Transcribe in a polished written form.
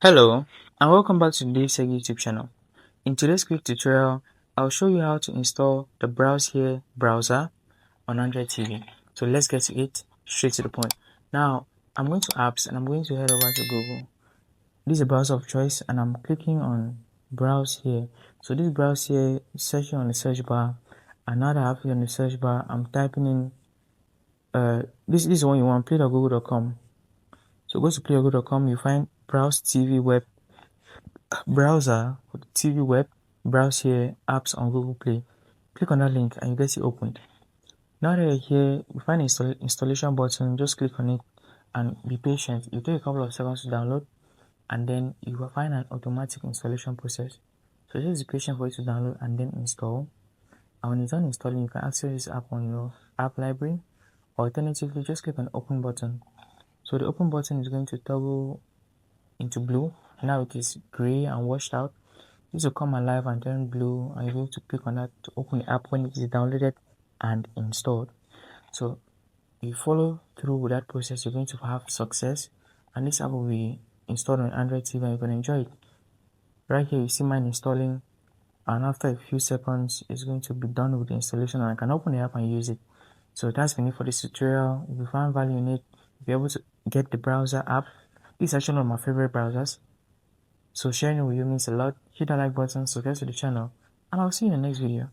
Hello, and welcome back to the DaveTech YouTube channel. In today's quick tutorial, I'll show you how to install the BrowseHere browser on Android TV. So let's get to it, straight to the point. Now, I'm going to apps and I'm going to head over to Google. This is a browser of choice and I'm clicking on Browse Here. So this Browse Here is searching on the search bar, and now that I have it on the search bar, I'm typing in this is the one you want, play.google.com. So go to play.google.com, you find Browse TV Web browser for the TV web, BrowseHere apps on Google Play. Click on that link and you get it opened. Now that you're here, you find the installation button, just click on it and be patient. It will take a couple of seconds to download and then you will find an automatic installation process. So just be patient for it to download and then install. And when it's done installing, you can access this app on your app library, or alternatively just click on the open button. So the open button is going to toggle into blue. Now it is gray and washed out. This will come alive and turn blue, and you're going to click on that to open the app when it is downloaded and installed. So if you follow through with that process, you're going to have success, and this app will be installed on Android TV and you can enjoy it. Right here you see mine installing, and after a few seconds it's going to be done with the installation and I can open the app and use it. So that's been it for this tutorial. If you found value in it, you'll be able to get the browser app. This is actually one of my favorite browsers, so sharing it with you means a lot. Hit that like button, subscribe to the channel, and I'll see you in the next video.